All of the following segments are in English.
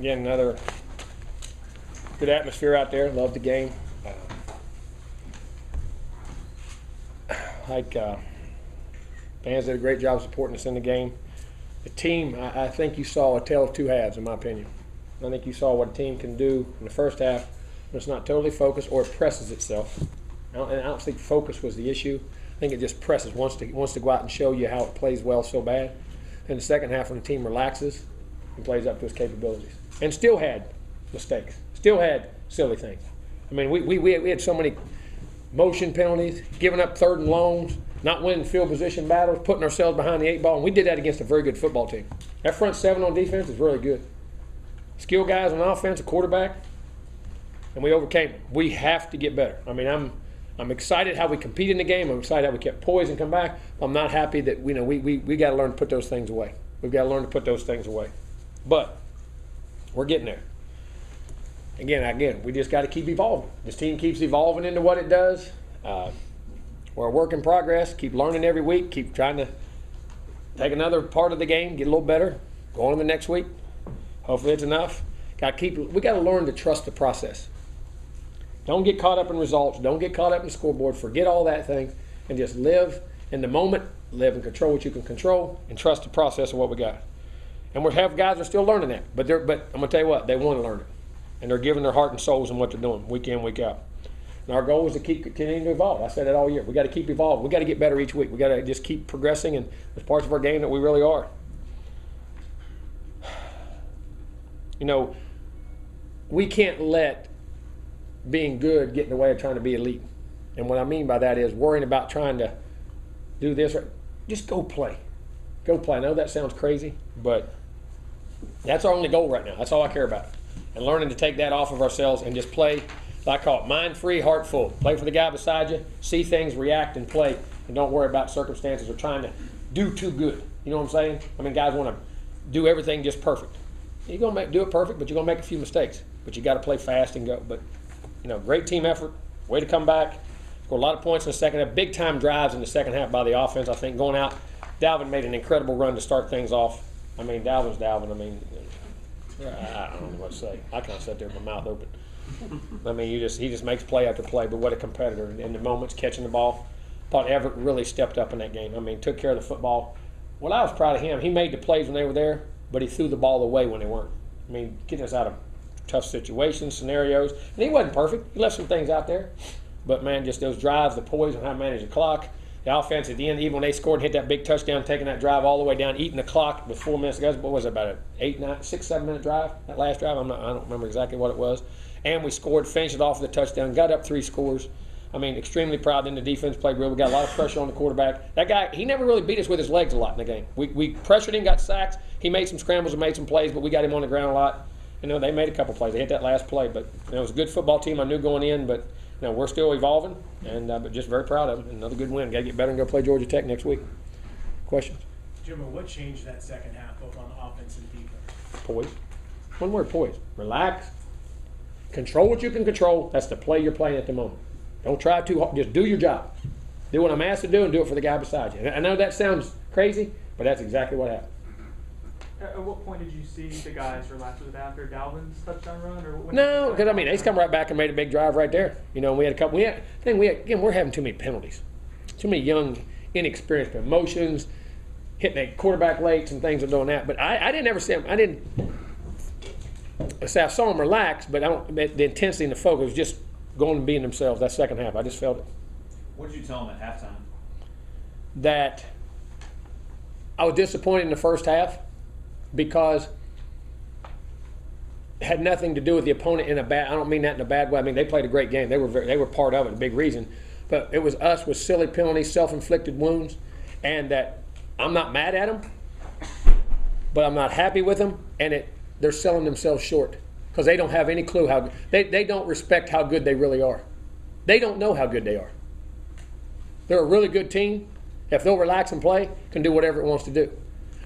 Again, another good atmosphere out there. Love the game. Fans did a great job supporting us in the game. The team, I think you saw a tale of two halves, in my opinion. I think you saw what a team can do in the first half when it's not totally focused or it presses itself. I don't think focus was the issue. I think it just presses, wants to go out and show you how it plays well so bad. In the second half, when the team relaxes and plays up to its capabilities, and still had mistakes, still had silly things. I mean, we had so many motion penalties, giving up third and longs, not winning field position battles, putting ourselves behind the 8 ball, and we did that against a very good football team. That front 7 on defense is really good. Skill guys on offense, a quarterback, and we overcame it. We have to get better. I mean, I'm excited how we competed in the game. I'm excited how we kept poised and come back. I'm not happy that we got to learn to put those things away. We've got to learn to put those things away. But we're getting there. Again, we just got to keep evolving. This team keeps evolving into what it does. We're a work in progress. Keep learning every week. Keep trying to take another part of the game, get a little better. Go on to the next week. Hopefully it's enough. We got to learn to trust the process. Don't get caught up in results. Don't get caught up in the scoreboard. Forget all that thing and just live in the moment. Live and control what you can control and trust the process of what we got. And we have guys that are still learning that. But I'm going to tell you what, they want to learn it. And they're giving their heart and souls in what they're doing week in, week out. And our goal is to keep continuing to evolve. I said it all year. We got to keep evolving. We got to get better each week. We got to just keep progressing, and there's parts of our game that we really are. You know, we can't let being good get in the way of trying to be elite. And what I mean by that is worrying about trying to do this. Just go play. Go play. I know that sounds crazy, but that's our only goal right now. That's all I care about. And learning to take that off of ourselves and just play, I call it mind-free, heart-full. Play for the guy beside you, see things, react, and play. And don't worry about circumstances or trying to do too good. You know what I'm saying? I mean, guys want to do everything just perfect. You're going to do it perfect, but you're going to make a few mistakes. But you got to play fast and go. But, great team effort, way to come back. Scored a lot of points in the second half. Big-time drives in the second half by the offense, I think, going out. Dalvin made an incredible run to start things off. I mean, Dalvin's Dalvin. I mean, I don't know what to say. I kind of sat there with my mouth open. I mean, he just makes play after play, but what a competitor. In the moments, catching the ball. Thought Everett really stepped up in that game. I mean, took care of the football. Well, I was proud of him. He made the plays when they were there, but he threw the ball away when they weren't. I mean, getting us out of tough situations, scenarios. And he wasn't perfect. He left some things out there. But, man, just those drives, the poise, and how to manage the clock. The offense at the end, even when they scored and hit that big touchdown, taking that drive all the way down, eating the clock with 4 minutes to go. What was it, about an 6, 7 minute drive? That last drive, I don't remember exactly what it was. And we scored, finished it off with a touchdown, got up 3 scores. I mean, extremely proud. Then the defense played real. We got a lot of pressure on the quarterback. That guy, he never really beat us with his legs a lot in the game. We pressured him, got sacks. He made some scrambles and made some plays, but we got him on the ground a lot. They made a couple plays. They hit that last play, but it was a good football team. I knew going in, but we're still evolving, and but just very proud of it. Another good win. Got to get better and go play Georgia Tech next week. Questions? Jimbo, what changed that second half, both on offense and defense? Poise. One word, poise. Relax. Control what you can control. That's the play you're playing at the moment. Don't try too hard. Just do your job. Do what I'm asked to do and do it for the guy beside you. And I know that sounds crazy, but that's exactly what happened. At what point did you see the guys relax? Was it after Dalvin's touchdown run, or when? No, because they come right back and made a big drive right there. We had a couple. We're having too many penalties, too many young, inexperienced emotions, hitting that quarterback late, some things are doing that. But I didn't ever see them. I saw them relax, but the intensity and the focus was just going and being themselves. That second half, I just felt it. What did you tell them at halftime? That I was disappointed in the first half because it had nothing to do with the opponent in a bad. I don't mean that in a bad way. I mean, they played a great game. They were part of it, a big reason. But it was us with silly penalties, self-inflicted wounds, and that I'm not mad at them, but I'm not happy with them, and they're selling themselves short because they don't have any clue how they don't respect how good they really are. They don't know how good they are. They're a really good team. If they'll relax and play, can do whatever it wants to do.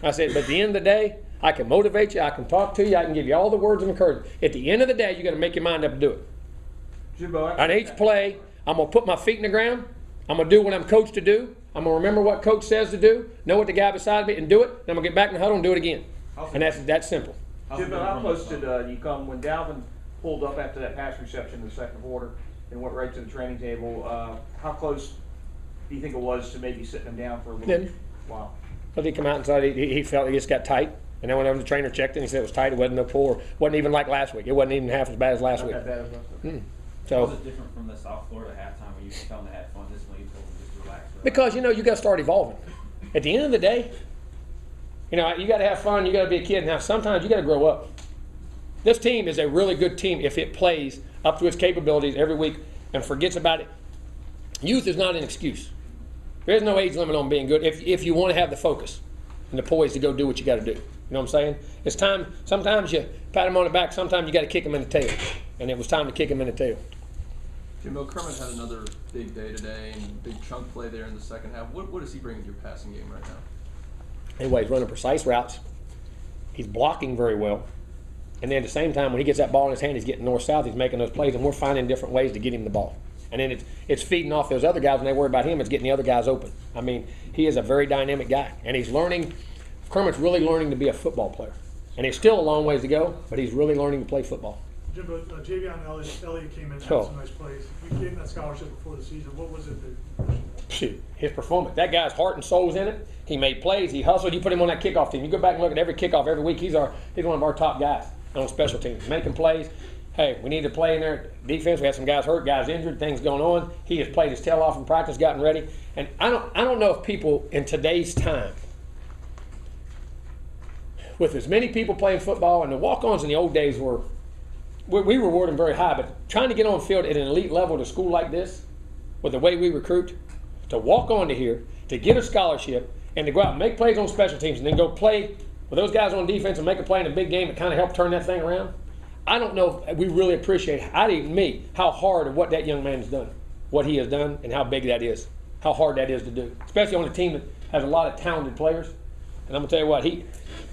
I said, but at the end of the day, I can motivate you, I can talk to you, I can give you all the words of encouragement. At the end of the day, you got to make your mind up to do it. Jimbo, On each play, I'm going to put my feet in the ground. I'm going to do what I'm coached to do. I'm going to remember what coach says to do, know what the guy beside me, and do it. Then I'm going to get back in the huddle and do it again. And that's simple. How's it Jimbo, been how from close the did you come when Dalvin pulled up after that pass reception in the second quarter and went right to the training table? How close do you think it was to maybe sitting him down for a little Didn't. while? But he come out and said he felt he just got tight. And then when the trainer checked it, he said it was tight. It wasn't no pull. Wasn't even like last week. It wasn't even half as bad as last Not week. that bad of a- Mm. How was So it different from the South Florida halftime where you could tell them to have fun? This one you told them just relax. because you got to start evolving. At the end of the day, you got to have fun. You got to be a kid. Now sometimes you got to grow up. This team is a really good team if it plays up to its capabilities every week and forgets about it. Youth is not an excuse. There is no age limit on being good if you want to have the focus and the poise to go do what you got to do. You know what I'm saying? It's time. Sometimes you pat him on the back. Sometimes you got to kick him in the tail. And it was time to kick him in the tail. Jimbo, Kermit had another big day today and big chunk play there in the second half. What does he bring to your passing game right now? Anyway, he's running precise routes. He's blocking very well. And then at the same time, when he gets that ball in his hand, he's getting north-south. He's making those plays, and we're finding different ways to get him the ball. And then it's feeding off those other guys. When they worry about him, it's getting the other guys open. I mean, he is a very dynamic guy. And he's learning. Kermit's really learning to be a football player. And he's still a long ways to go, but he's really learning to play football. Jimbo, Javion Elliott came in and had Oh. some nice plays. You gave him that scholarship before the season. What was it that? Shoot, his performance. That guy's heart and soul's in it. He made plays. He hustled. You put him on that kickoff team. You go back and look at every kickoff every week. He's one of our top guys on special teams, making plays. Hey, we need to play in there. Defense. We had some guys hurt, guys injured, things going on. He has played his tail off in practice, gotten ready. And I don't know if people in today's time, with as many people playing football, and the walk-ons in the old days we reward them very high, but trying to get on field at an elite level at a school like this, with the way we recruit, to walk on to here, to get a scholarship, and to go out and make plays on special teams, and then go play with those guys on defense and make a play in a big game that kind of help turn that thing around. I don't know if we really appreciate, how hard of what that young man has done, what he has done, and how big that is, how hard that is to do, especially on a team that has a lot of talented players. And I'm gonna tell you what,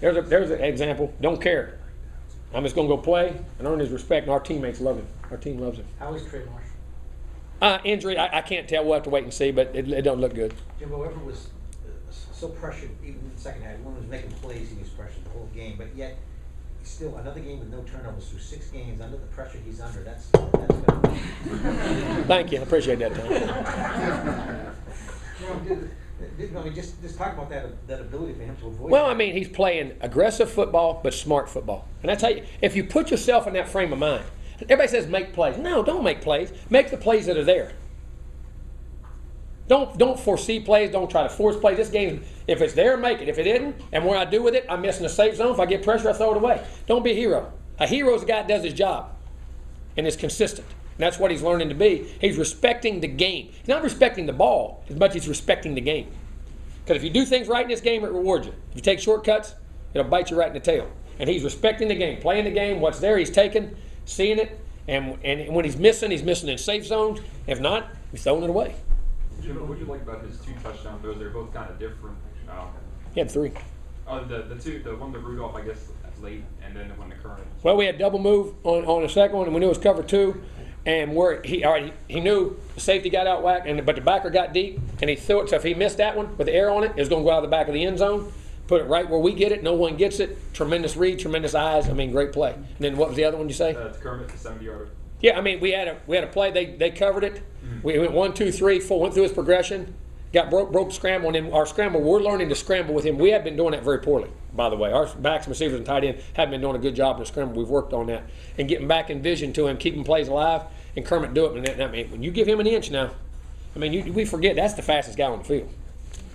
there's an example. Don't care. I'm just gonna go play and earn his respect, and our teammates love him. Our team loves him. How is Trey Marshall? Injury, I can't tell. We'll have to wait and see, but it don't look good. Jimbo, Everett was so pressured, even in the second half. When he was making plays, he was pressured the whole game. But yet, still, another game with no turnovers through 6 games under the pressure he's under. That's gonna Thank you. I appreciate that, Tom. I mean, just talk about that ability for him to avoid. Well, I mean, he's playing aggressive football, but smart football. And that's how if you put yourself in that frame of mind, everybody says make plays. No, don't make plays. Make the plays that are there. Don't foresee plays. Don't try to force plays. This game, if it's there, make it. If it isn't, and what I do with it, I'm missing a safe zone. If I get pressure, I throw it away. Don't be a hero. A hero is a guy that does his job and is consistent. And that's what he's learning to be. He's respecting the game. He's not respecting the ball as much as he's respecting the game. Because if you do things right in this game, it rewards you. If you take shortcuts, it'll bite you right in the tail. And he's respecting the game, playing the game. What's there, he's taking, seeing it. And when he's missing in safe zones. If not, he's throwing it away. Jimbo, what do you like about his 2 touchdown throws? They're both kind of different. He had 3. The one to Rudolph, I guess, that's late, and then the one to Kermit. Well, we had double move on the second one, and we knew it was cover 2. And where he knew the safety got out whack, but the backer got deep, and he threw it. So if he missed that one with the air on it, it was going to go out of the back of the end zone. Put it right where we get it. No one gets it. Tremendous read, tremendous eyes. I mean, great play. And then what was the other one you say? To Kermit, the 70-yarder. Yeah, I mean, we had a play. They covered it. Mm-hmm. We went 1, 2, 3, 4. Went through his progression. Broke the scramble, and then our scramble. We're learning to scramble with him. We have been doing that very poorly, by the way. Our backs, receivers, and tight end haven't been doing a good job in the scramble. We've worked on that and getting back in vision to him, keeping plays alive, and Kermit do it. And I mean, when you give him an inch now, I mean, we forget that's the fastest guy on the field.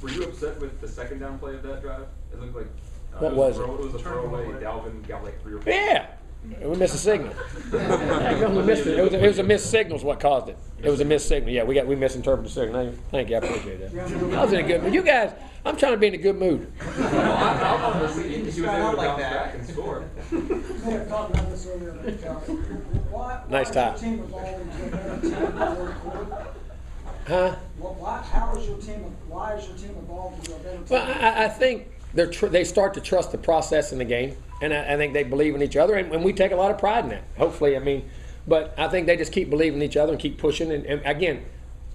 Were you upset with the second down play of that drive? It looked like What was it? It was a throwaway. Dalvin got like 3 or 4. Yeah. We missed a signal. We missed it. It was a missed signal is what caused it. It was a missed signal. Yeah, we misinterpreted the signal. Thank you. I appreciate that. I was in a good mood. You guys, I'm trying to be in a good mood. I was listening. He was able to Start out like bounce that. back and score. May have talked about this earlier. Nice tie. Why is your team evolving to a better team in the third quarter? Huh? Why is your team evolving to a better team? Well, I think they start to trust the process in the game, and I think they believe in each other, and we take a lot of pride in that. Hopefully, I mean, but I think they just keep believing in each other and keep pushing. And again,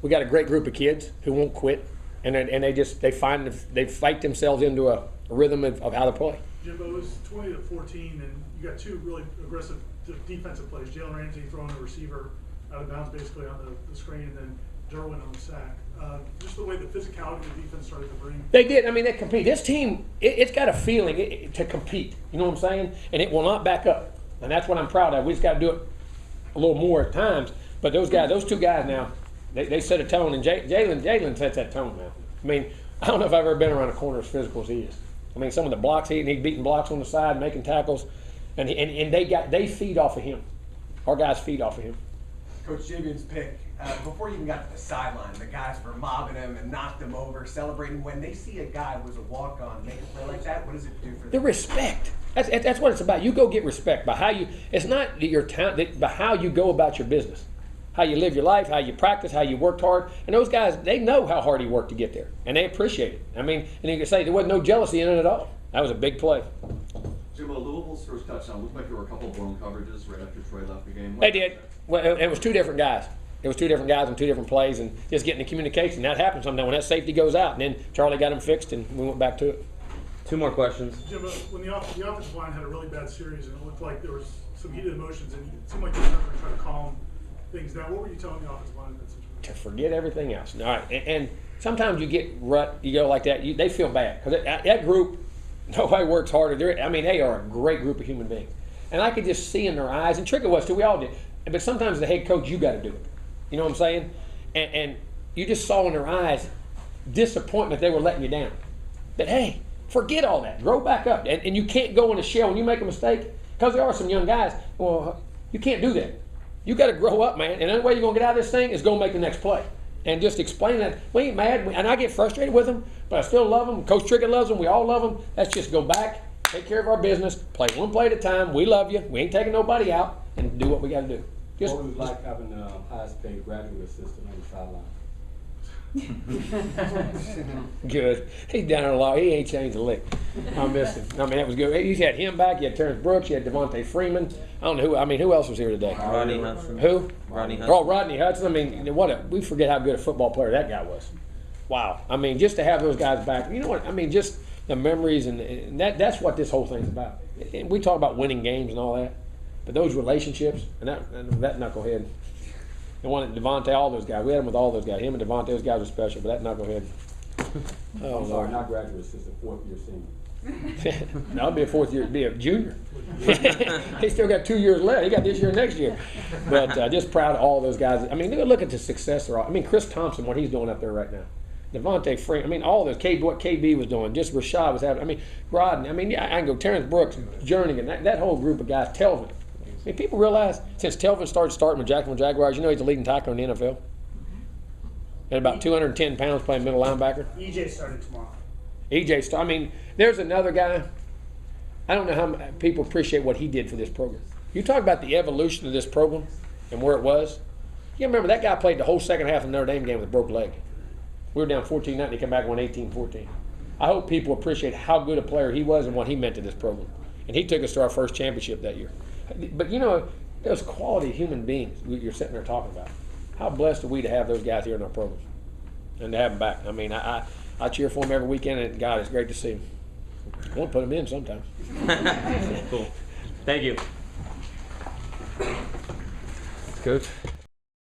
we got a great group of kids who won't quit, and they fight themselves into a rhythm of how to play. Jimbo, it was 20-14, and you got two really aggressive defensive plays. Jalen Ramsey throwing a receiver out of bounds basically on the screen, and then Derwin on the sack. Just the way the physicality of the defense started to bring. They did. I mean, they compete. This team, it's got a feeling to compete. You know what I'm saying? And it will not back up. And that's what I'm proud of. We just got to do it a little more at times. But those guys, those two guys now, they set a tone. And Jalen sets that tone now. I mean, I don't know if I've ever been around a corner as physical as he is. I mean, some of the blocks he's beating blocks on the side, making tackles, and they feed off of him. Our guys feed off of him. Coach Jimbo's pick, before you even got to the sideline, the guys were mobbing him and knocked him over, celebrating. When they see a guy who was a walk-on make a play like that, what does it do for them? The respect. That's what it's about. You go get respect by how you. It's not your talent, but how you go about your business, how you live your life, how you practice, how you worked hard. And those guys, they know how hard he worked to get there, and they appreciate it. I mean, and you can say there wasn't no jealousy in it at all. That was a big play. Jimbo, Louisville's first touchdown looked like there were a couple of blown coverages right after Troy left the game. They did. Well, it was two different guys. It was two different guys and two different plays, and just getting the communication. That happens sometimes when that safety goes out, and then Charlie got him fixed, and we went back to it. Two more questions. Jimbo, when the offensive line had a really bad series, and it looked like there was some heated emotions, and it seemed like you were going to try to calm things down. What were you telling the offensive line in that situation? To forget everything else. All right, and sometimes you get rut, you go like that. They feel bad because that group, nobody works harder. They are a great group of human beings, and I could just see in their eyes. And Tricker was too. We all did. But sometimes the head coach, you got to do it. You know what I'm saying? And you just saw in their eyes disappointment they were letting you down. But hey, forget all that. Grow back up. And you can't go in a shell when you make a mistake, because there are some young guys. Well, you can't do that. You got to grow up, man. And the only way you're going to get out of this thing is go make the next play. And just explain that. We ain't mad. And I get frustrated with them, but I still love them. Coach Trickett loves them. We all love them. Let's just go back, take care of our business, play one play at a time. We love you. We ain't taking nobody out, and do what we got to do. What was it like having the highest paid graduate assistant on the sideline? Good. He's down there a lot. He ain't changed a lick. I miss him. I mean, that was good. You had him back. You had Terrence Brooks. You had Devontae Freeman. I don't know who. I mean, who else was here today? Rodney Hudson. Who? Rodney Hudson. Oh, Rodney Hudson. I mean, we forget how good a football player that guy was. Wow. I mean, just to have those guys back. You know what? I mean, just the memories and that's what this whole thing's about. And we talk about winning games and all that. But those relationships, and that knucklehead, the one at Devontae, all those guys, we had them with all those guys. Him and Devontae, those guys were special, but that knucklehead. I'm sorry, not graduate assistant, fourth year senior. No, it'd be a fourth year, it'd be a junior. He still got 2 years left. He got this year and next year. But just proud of all those guys. I mean, look at the success they're all. I mean, Chris Thompson, what he's doing up there right now. Devontae Freeman, I mean, all those, what KB was doing, just Rashad was having, I mean, Rodney, I mean, yeah, I can go Terrence Brooks, Jernigan, that whole group of guys, Telvin. I mean, people realize since Telvin starting with Jacksonville Jaguars, you know he's the leading tackler in the NFL. At about 210 pounds playing middle linebacker. EJ started tomorrow. I mean, there's another guy. I don't know how people appreciate what he did for this program. You talk about the evolution of this program and where it was. You remember that guy played the whole second half of the Notre Dame game with a broke leg. We were down 14-0, he came back and won 18-14. I hope people appreciate how good a player he was and what he meant to this program. And he took us to our first championship that year. But you know, those quality human beings you're sitting there talking about. How blessed are we to have those guys here in our program and to have them back? I mean, I cheer for them every weekend, and God, it's great to see them. I want to put them in sometime. Cool. Thank you. Coach.